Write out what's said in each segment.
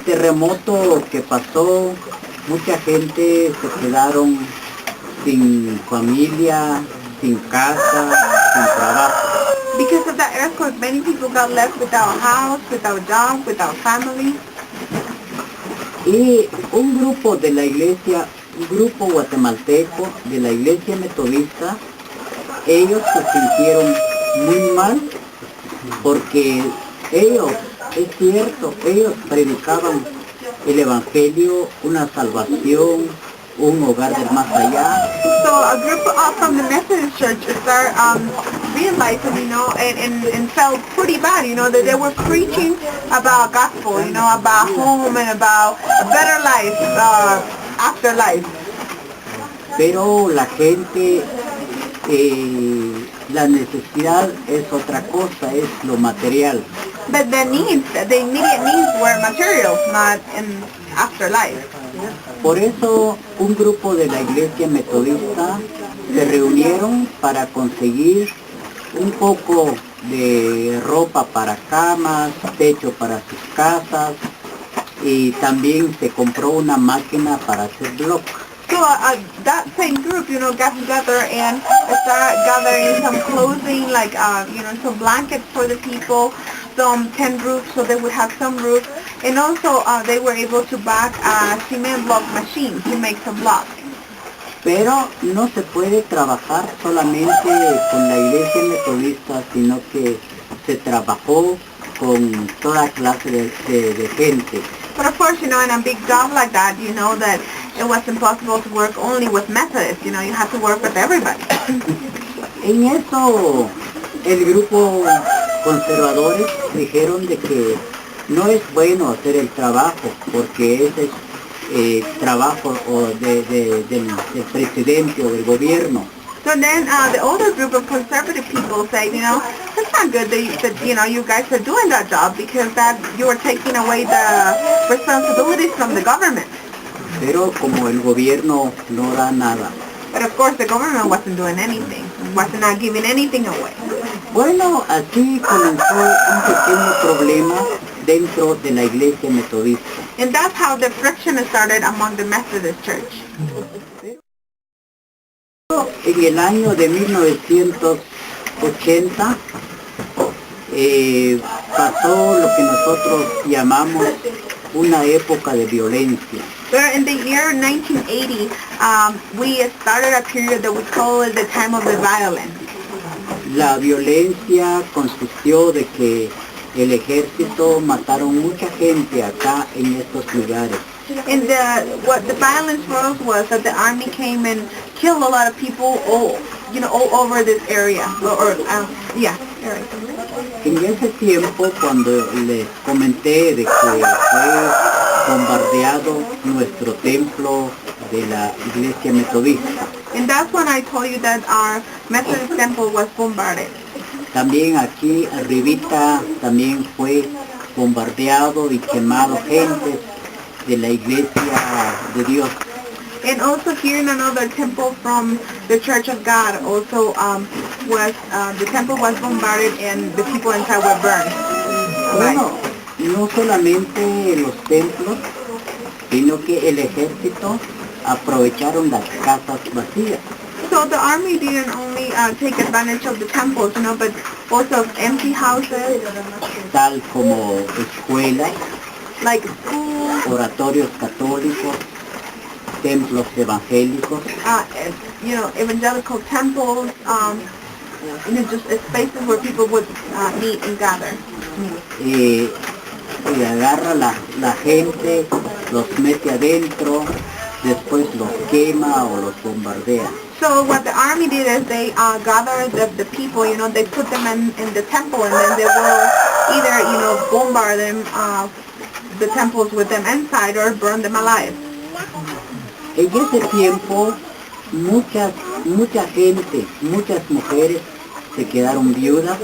terremoto que pasó, mucha gente se quedaron sin familia, sin casa, sin trabajo. Because of that earthquake, many people got left without a house, without a job, without family. Y un grupo de la iglesia, un grupo guatemalteco de la iglesia metodista, ellos se sintieron muy mal porque ellos, es cierto, ellos predicaban el evangelio, una salvación, un hogar del más allá. So a group from the Methodist Church started realizing, and felt pretty bad, that they were preaching about gospel, about home and about a better life after life. Pero la gente, la necesidad es otra cosa, es lo material. But the immediate needs were material, not in afterlife. Por eso un grupo de la iglesia metodista se reunieron para conseguir un poco de ropa para camas, techo para sus casas y también se compró una máquina para hacer bloc. So that same group, got together and started gathering some clothing, like, some blankets for the people, some tent roofs so they would have some roof. And also they were able to buy a cement block machine to make some blocks. Pero no se puede trabajar solamente con la iglesia metodista, sino que se trabajó con toda clase de gente. But of course, in a big job like that, that it was impossible to work only with Methodists. You had to work with everybody. En eso, el grupo conservadores dijeron de que no es bueno hacer el trabajo, porque ese es trabajo del presidente o del gobierno. So then the older group of conservative people say, it's not good that you guys are doing that job because that you are taking away the responsibilities from the government. Pero como el gobierno no da nada. But of course the government wasn't doing anything, wasn't not giving anything away. Bueno, así comenzó un pequeño problema dentro de la iglesia metodista. And that's how the friction started among the Methodist Church. En el año de 1980 pasó lo que nosotros llamamos una época de violencia. But in the year 1980, we started a period that we call it the time of the violence. La violencia consistió de que el ejército mataron mucha gente acá en estos lugares. And what the violence was that the army came and killed a lot of people all over this area. En ese tiempo, cuando les comenté de que fue bombardeado nuestro templo de la iglesia metodista. And that's when I told you that our Methodist temple was bombarded. También aquí arribita también fue bombardeado y quemado gente de la iglesia de Dios. And also here in another temple from the Church of God, also the temple was bombarded and the people inside were burned. Bueno, no solamente los templos, sino que el ejército aprovecharon las casas vacías. So the army didn't only take advantage of the temples, but also of empty houses, tal como escuelas, like schools, oratorios católicos, templos evangélicos, evangelical temples, just spaces where people would meet and gather. Y agarra la gente, los mete adentro, después los quema o los bombardea. So what the army did is they gathered the people, they put them in the temple, and then they will either, bombard them, the temples with them inside, or burn them alive. En ese tiempo, mucha gente, muchas mujeres se quedaron viudas.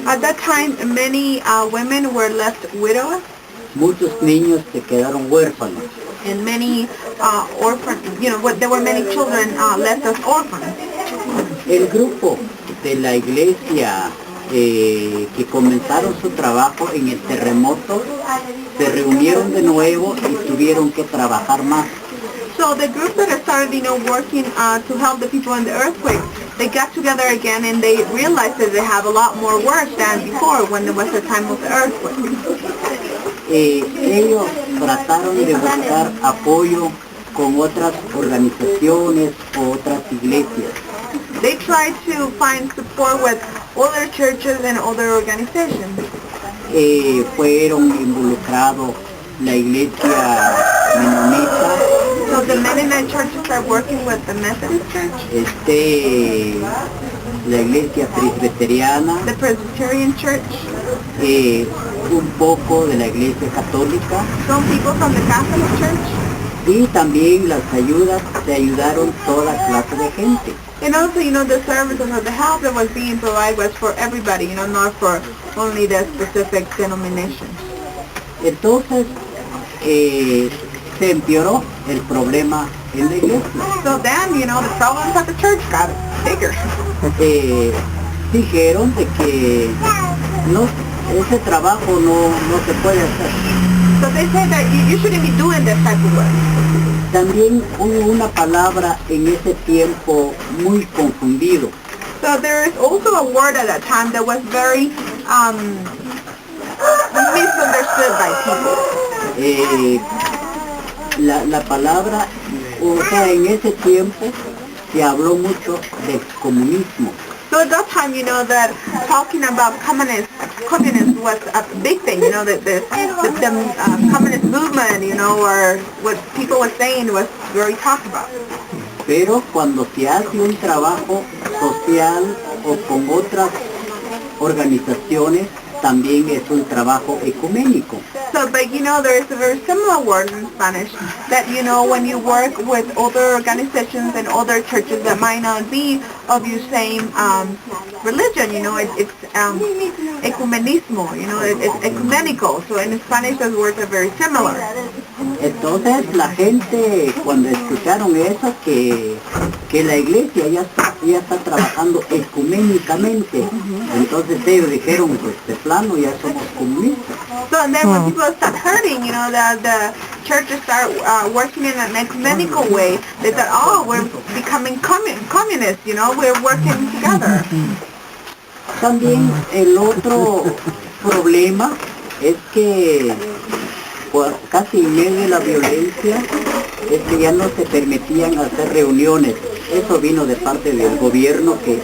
At that time, many women were left widows. Muchos niños se quedaron huérfanos. And many orphans, there were many children left as orphans. El grupo de la iglesia que comenzaron su trabajo en el terremoto, se reunieron de nuevo y tuvieron que trabajar más. So the group that started, working to help the people in the earthquake, they got together again and they realized that they have a lot more work than before when there was the time of the earthquake. Ellos trataron de buscar apoyo con otras organizaciones o otras iglesias. They tried to find support with other churches and other organizations. Fueron involucrados la iglesia menonita. So the Mennonite churches are working with the Methodist Church. La iglesia presbiteriana. The Presbyterian Church. Un poco de la iglesia católica. Some people from the Catholic Church. Y también se ayudaron toda clase de gente. And also, the services or the help that was being provided was for everybody, not for only the specific denominations. Entonces, se empeoró el problema en la iglesia. So then, the problems at the church got bigger. Dijeron de que ese trabajo no se puede hacer. So they said that you shouldn't be doing this type of work. También hubo una palabra en ese tiempo muy confundido. So there is also a word at that time that was very misunderstood by people. La palabra, en ese tiempo se habló mucho de comunismo. So at that time, that talking about communism was a big thing, the communist movement, or what people were saying was very talked about. Pero cuando se hace un trabajo social o con otras organizaciones, también es un trabajo ecuménico. So, but there is a very similar word in Spanish that, when you work with other organizations and other churches that might not be of your same religion, it's ecumenismo, it's ecumenical. So in Spanish those words are very similar. Entonces la gente cuando escucharon eso que la iglesia ya está trabajando ecuménicamente, entonces ellos dijeron, pues de plano ya somos comunistas. So and then when people start hearing, that the churches start working in an ecumenical way, they thought, oh, we're becoming communists, we're working together. También el otro problema es que casi en medio de la violencia es que ya no se permitían hacer reuniones. Eso vino de parte del gobierno, que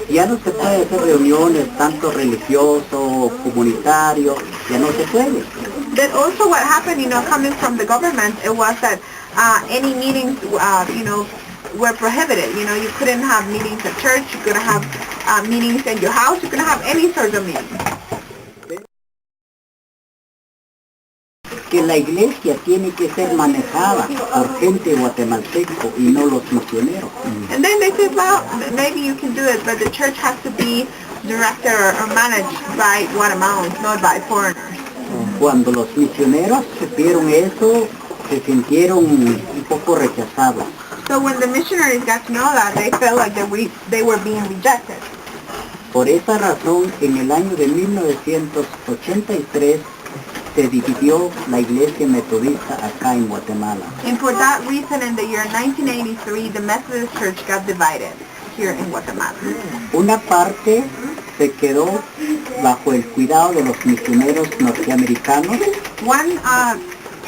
ya no se puede hacer reuniones tanto religioso, comunitario, ya no se puede. But also what happened, coming from the government, it was that any meetings, were prohibited. You couldn't have meetings at church, you couldn't have meetings in your house, you couldn't have any sort of meeting. Que la iglesia tiene que ser manejada por gente guatemalteco y no los misioneros. And then they said, well, maybe you can do it, but the church has to be directed or managed by Guatemalans, not by foreigners. Cuando los misioneros supieron eso, se sintieron un poco rechazados. So when the missionaries got to know that, they felt like they were being rejected. Por esa razón, en el año de 1983, se dividió la iglesia metodista acá en Guatemala. And for that reason, in the year 1983, the Methodist Church got divided here in Guatemala. Una parte se quedó bajo el cuidado de los misioneros norteamericanos. One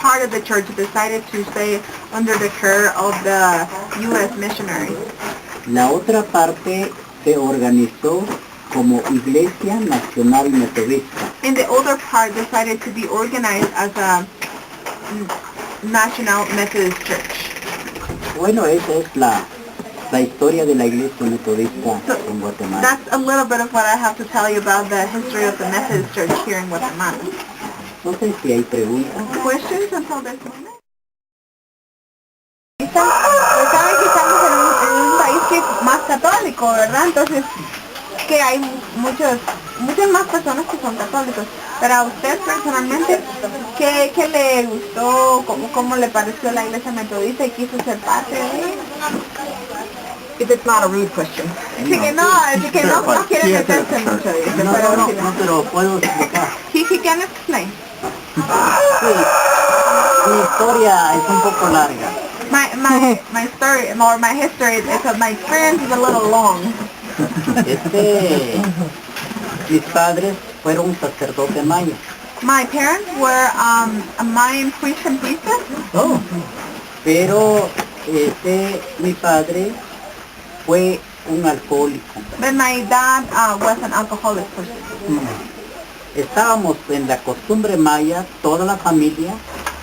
part of the church decided to stay under the care of the U.S. missionaries. La otra parte se organizó como Iglesia Nacional Metodista. And the other part decided to be organized as a National Methodist Church. Bueno, esa es la historia de la Iglesia Metodista en Guatemala. That's a little bit of what I have to tell you about the history of the Methodist Church here in Guatemala. No sé si hay preguntas. Questions until this moment? Pues saben que estamos en un país que es más católico, ¿verdad? Entonces, que hay muchas más personas que son católicos. Pero a usted personalmente, ¿qué le gustó? ¿Cómo le pareció la iglesia metodista y quiso ser parte de ella? If it's not a rude question. Así que no quiere meterse mucho. No, pero puedo explicar. He can explain. Sí, mi historia es un poco larga. My story, or my history, my experience is a little long. Mis padres fueron sacerdotes mayas. My parents were a Mayan priest and priestess. Oh. Pero mi padre fue un alcohólico. But my dad was an alcoholic person. Estábamos en la costumbre maya, toda la familia.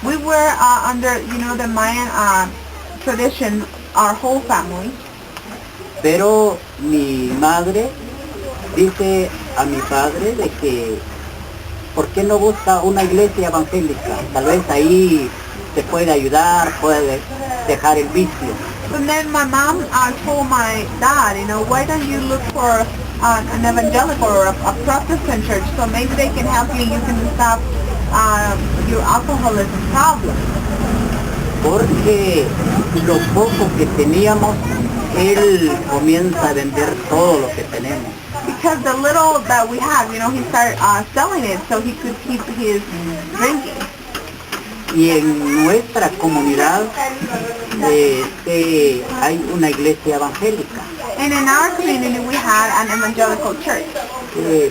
We were under, the Mayan tradition, our whole family. Pero mi madre dice a mi padre de que ¿por qué no busca una iglesia evangélica? Tal vez ahí te puede ayudar, puede dejar el vicio. And then my mom told my dad, why don't you look for an evangelical or a Protestant church, so maybe they can help you and you can stop your alcoholism problem. Porque lo poco que teníamos, él comienza a vender todo lo que tenemos. Because the little that we have, he started selling it so he could keep his drinking. Y en nuestra comunidad hay una iglesia evangélica. And in our community we had an evangelical church.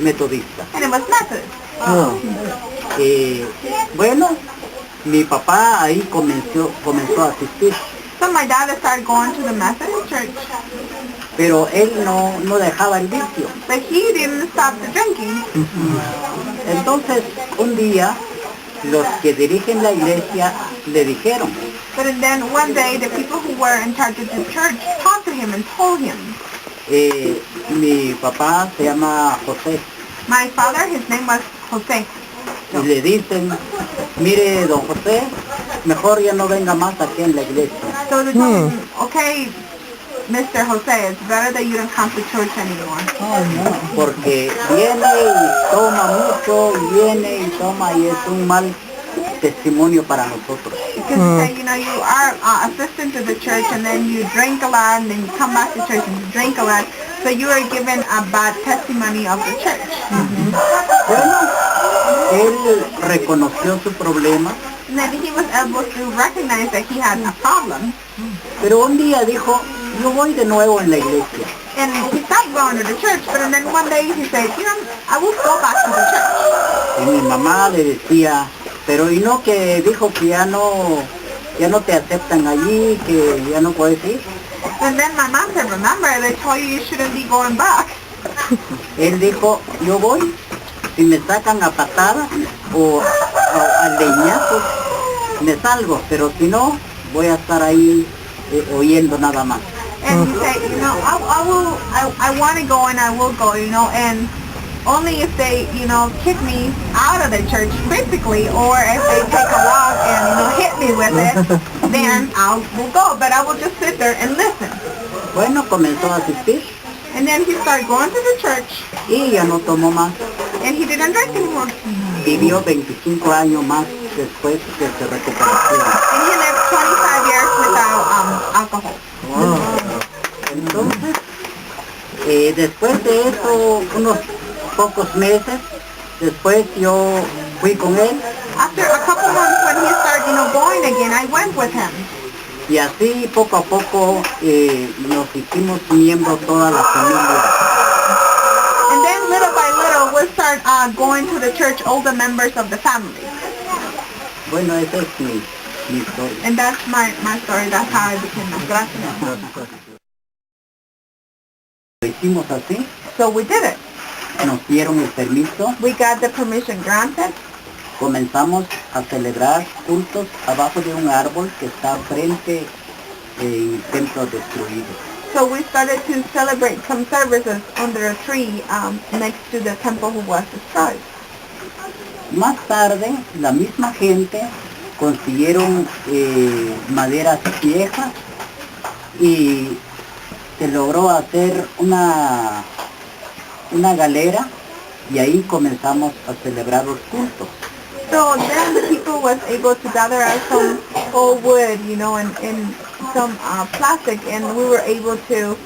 Metodista. And it was Methodist. Bueno, mi papá ahí comenzó a asistir. So my dad started going to the Methodist church. Pero él no dejaba el vicio. But he didn't stop the drinking. Entonces, un día, los que dirigen la iglesia le dijeron. But then one day, the people who were in charge of the church talked to him and told him. Mi papá se llama José. My father, his name was José. Y le dicen, mire, don José, mejor ya no venga más aquí en la iglesia. So they told him, okay, Mr. José, it's better that you don't come to church anymore. Porque viene y toma mucho, viene y toma y es un mal testimonio para nosotros. Because you are assistant to the church and then you drink a lot and then you come back to church and you drink a lot. So you are given a bad testimony of the church. Bueno, él reconoció su problema. And then he was able to recognize that he had a problem. Pero un día dijo, yo voy de nuevo en la iglesia. And he stopped going to the church, but then one day he said, I will go back to the church. Y mi mamá le decía, pero y no que dijo que ya no te aceptan allí, que ya no puedes ir. And then my mom said, remember, they told you shouldn't be going back. Él dijo, yo voy, si me sacan a patadas o a leñazos, me salgo, pero si no, voy a estar ahí oyendo nada más. And he said, I want to go and I will go, and only if they, kick me out of the church physically, or if they take a rock and, hit me with it, then I will go, but I will just sit there and listen. Bueno, comenzó a asistir. And then he started going to the church. Y ya no tomó más. And he didn't drink anymore. Vivió 25 años más después de su recuperación. And he lived 25 years without alcohol. Wow. Entonces, después de eso, unos pocos meses, después yo fui con él. After a couple months when he started, going again, I went with him. Y así poco a poco nos hicimos miembros toda la familia. And then little by little we start going to the church, all the members of the family. Bueno, esa es mi historia. And that's my story, that's how I became a Gracias. Lo hicimos así. So we did it. Nos dieron el permiso. We got the permission granted. Comenzamos a celebrar cultos abajo de un árbol que está frente del templo destruido. So we started to celebrate some services under a tree next to the temple who was destroyed. Más tarde, la misma gente consiguieron maderas viejas y se logró hacer una galera y ahí comenzamos a celebrar los cultos. So then the people was able to gather out some old wood, and some plastic, and we were able to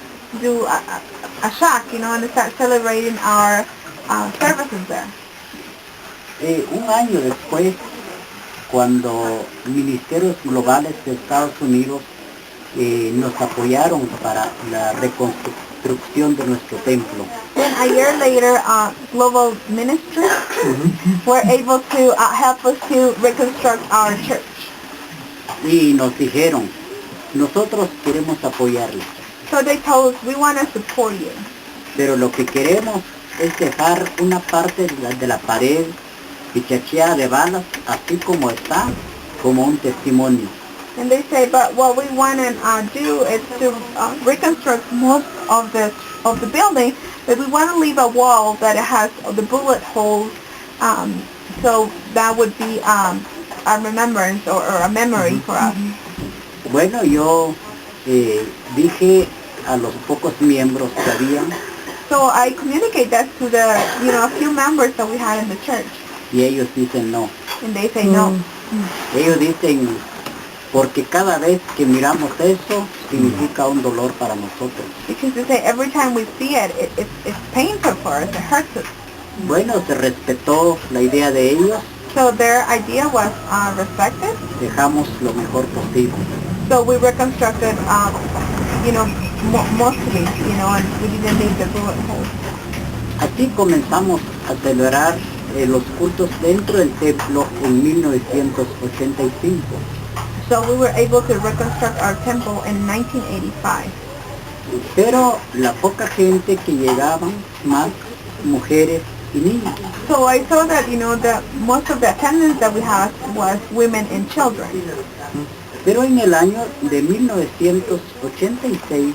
do a shack, you know, and start celebrating our services there. Un año después, cuando Ministerios Globales de Estados Unidos nos apoyaron para la reconstrucción de nuestro templo. Then a year later, Global Ministries were able to help us to reconstruct our church. Y nos dijeron, nosotros queremos apoyarles, So they told us, we want to support you. pero lo que queremos es dejar una parte de la pared pichacheada de balas, así como está, como un testimonio. And they say, but what we want to do is to reconstruct most of the building, but we want to leave a wall that has the bullet holes, so that would be a remembrance or a memory for us. Bueno, yo dije a los pocos miembros que habían, So I communicate that to the, a few members that we had in the church, y ellos dicen no. and they say no. Ellos dicen, porque cada vez que miramos eso, significa un dolor para nosotros. Because they say every time we see it, it's painful for us, it hurts us. Bueno, se respetó la idea de ellos, So their idea was respected. dejamos lo mejor posible. So we reconstructed, mostly, and we didn't leave the bullet holes. Así comenzamos a celebrar los cultos dentro del templo en 1985. So we were able to reconstruct our temple in 1985. Pero la poca gente que llegaban, más mujeres y niños. So I saw that, that most of the attendance that we had was women and children. Pero en el año de 1986,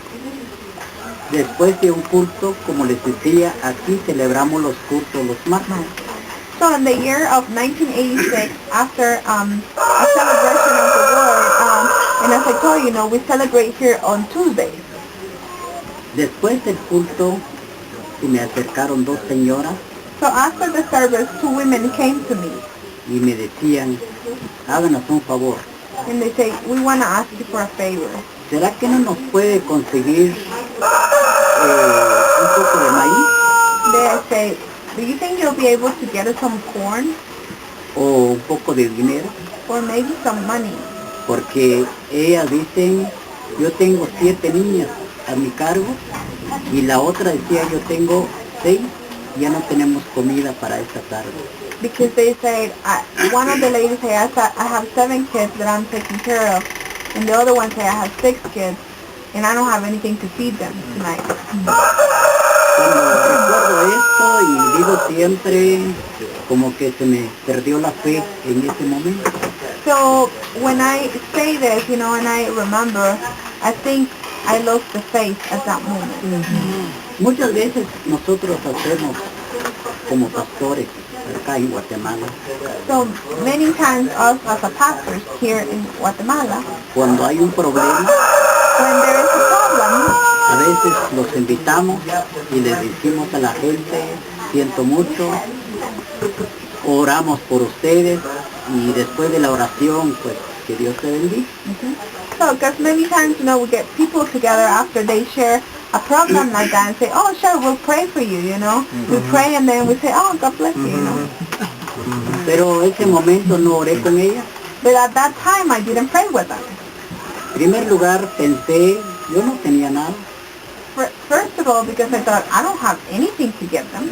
después de un culto, como les decía, aquí celebramos los cultos los martes. So in the year of 1986, after a celebration of the Lord, and as I told you, we celebrate here on Tuesdays. Después del culto, se me acercaron dos señoras So after the service, two women came to me, y me decían, háganos un favor, and they say, we want to ask you for a favor. ¿será que no nos puede conseguir un poco de maíz They say, do you think you'll be able to get us some corn o un poco de dinero? or maybe some money? Porque ellas dicen, yo tengo 7 niñas a mi cargo, y la otra decía, yo tengo 6, ya no tenemos comida para esta tarde. Because they said, one of the ladies said, I have 7 kids that I'm taking care of, and the other one said, I have 6 kids, and I don't have anything to feed them tonight. Cuando recuerdo esto y digo siempre, como que se me perdió la fe en ese momento. So when I say this, and I remember, I think I lost the faith at that moment. Muchas veces nosotros hacemos como pastores acá en Guatemala, So many times us as a pastors here in Guatemala, cuando hay un problema, when there is a problem, a veces los invitamos y les decimos a la gente, siento mucho, oramos por ustedes, y después de la oración, pues que Dios te bendiga. so because many times, we get people together after they share a problem like that and say, oh sure, we'll pray for you, We pray and then we say, oh, God bless you, Pero ese momento no oré con ella. But at that time, I didn't pray with them. En primer lugar pensé, yo no tenía nada, First of all, because I thought, I don't have anything to give them.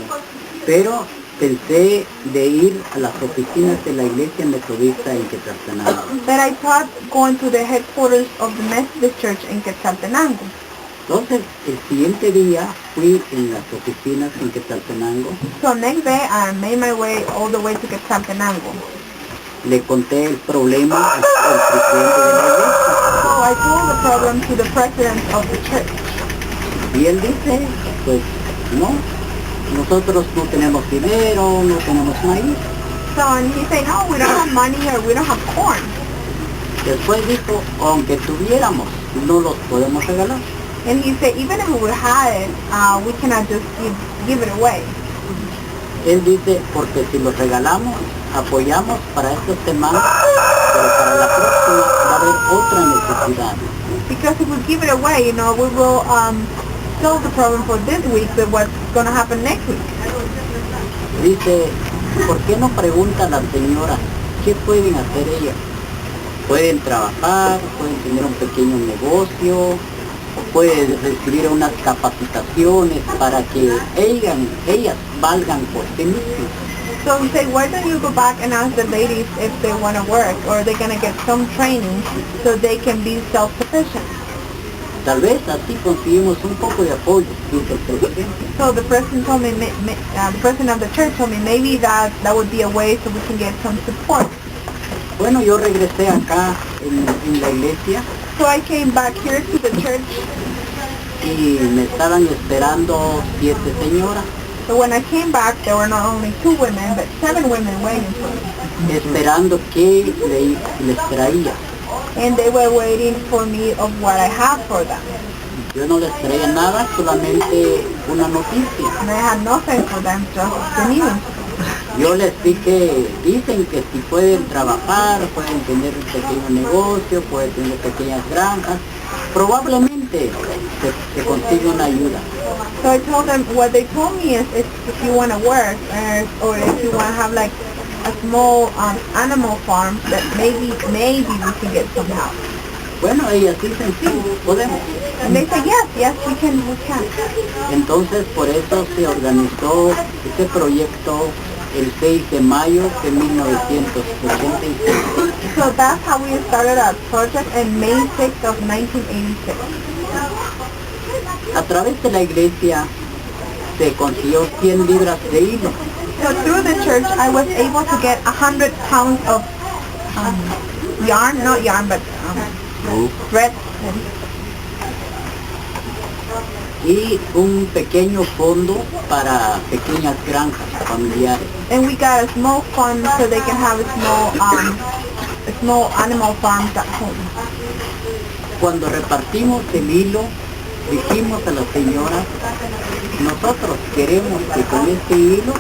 pero pensé de ir a las oficinas de la iglesia metodista en Quetzaltenango. But I thought going to the headquarters of the Methodist Church in Quetzaltenango. Entonces, el siguiente día fui en las oficinas en Quetzaltenango, So next day, I made my way all the way to Quetzaltenango. le conté el problema al presidente de la iglesia, So I told the problem to the president of the church. y él dice, pues no, nosotros no tenemos dinero, no tenemos maíz. So and he said, no, we don't have money or we don't have corn. Después dijo, aunque tuviéramos, no los podemos regalar. And he said, even if we would have it, we cannot just give it away. Él dice, porque si los regalamos, apoyamos para esta semana, pero para la próxima va a haber otra necesidad. Because if we give it away, we will solve the problem for this week, but what's going to happen next week? Dice, ¿por qué no pregunta a las señoras qué pueden hacer ellas? Pueden trabajar, pueden tener un pequeño negocio, o pueden recibir unas capacitaciones para que ellas valgan por sí mismas. So we say, why don't you go back and ask the ladies if they want to work, or are they going to get some training so they can be self-sufficient? Tal vez así conseguimos un poco de apoyo, dice el presidente. So the president told me, the president of the church told me, maybe that would be a way so we can get some support. Bueno, yo regresé acá en la iglesia So I came back here to the church. y me estaban esperando 7 señoras, So when I came back, there were not only 2 women, but 7 women waiting for me. esperando que les traía. And they were waiting for me of what I have for them. Yo no les traía nada, solamente una noticia. And I had nothing for them, just the news. Yo les dicen que si pueden trabajar, pueden tener un pequeño negocio, pueden tener pequeñas granjas, probablemente se consigue una ayuda. So I told them, what they told me is if you want to work, or if you want to have like a small animal farm, that maybe we can get some help. Bueno, ellas dicen sí, podemos. And they say, yes, we can. Entonces por eso se organizó este proyecto el 6 de mayo de 1986. So that's how we started our project in May 6th of 1986. A través de la iglesia se consiguió 100 libras de hilo. So through the church, I was able to get 100 pounds of yarn, not yarn, but thread. Y un pequeño fondo para pequeñas granjas familiares. And we got a small fund so they can have a small animal farms at home. Cuando repartimos el hilo, dijimos a las señoras, nosotros queremos que con este hilo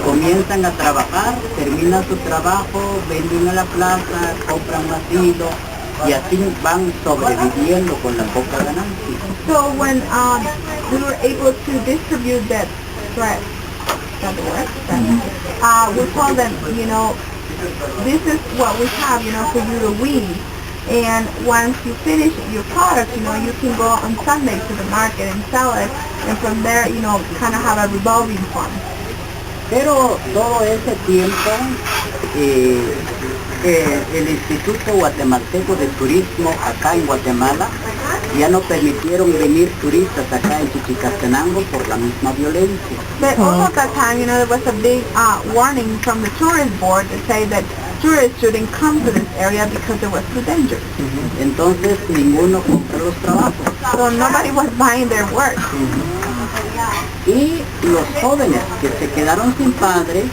comienzan a trabajar, terminan su trabajo, venden a la plaza, compran más hilo y así van sobreviviendo con la poca ganancia. So when we were able to distribute that thread, we told them, this is what we have, for you to weave. And once you finish your product, you can go on Sunday to the market and sell it, and from there, kind of have a revolving fund. Pero todo ese tiempo, el Instituto Guatemalteco de Turismo acá en Guatemala ya no permitieron venir turistas acá en Chichicastenango por la misma violencia. But also at that time, there was a big warning from the tourist board to say that tourists shouldn't come to this area because it was too dangerous. Entonces ninguno compró los trabajos. So nobody was buying their work. Y los jóvenes que se quedaron sin padre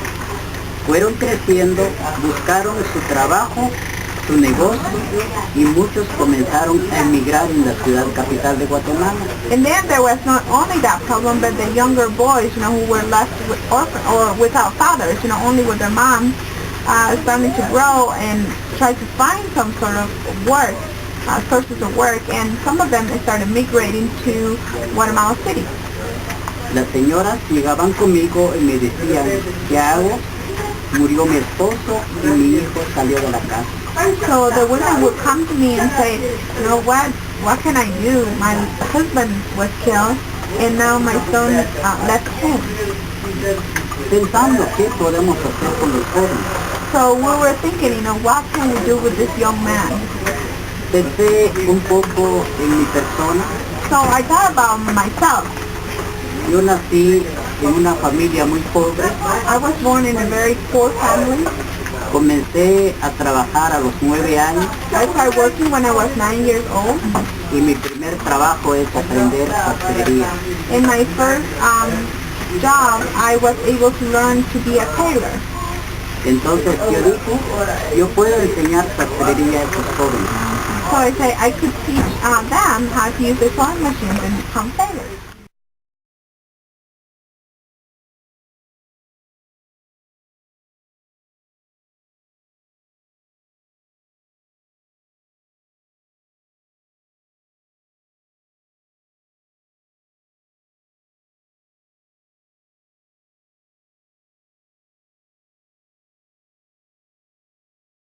fueron creciendo, buscaron su trabajo, su negocio y muchos comenzaron a emigrar en la ciudad capital de Guatemala. And then there was not only that problem, but the younger boys, who were left with orphan or without fathers, only with their moms, starting to grow and try to find some sort of work, sources of work, and some of them started migrating to Guatemala City. Las señoras llegaban conmigo y me decían, ¿qué hago? Murió mi esposo y mi hijo salió de la casa. So the women would come to me and say, what can I do? My husband was killed and now my son left home. Pensando qué podemos hacer con los jóvenes. So we were thinking, what can we do with this young man? Pensé un poco en mi persona. So I thought about myself. Yo nací en una familia muy pobre. I was born in a very poor family. Comencé a trabajar a los 9 años. I started working when I was 9 years old. Y mi primer trabajo es aprender sastrería. In my first job, I was able to learn to be a tailor. Entonces yo dije, yo puedo enseñar sastrería a esos jóvenes. So I say I could teach them how to use the sewing machines and become tailors.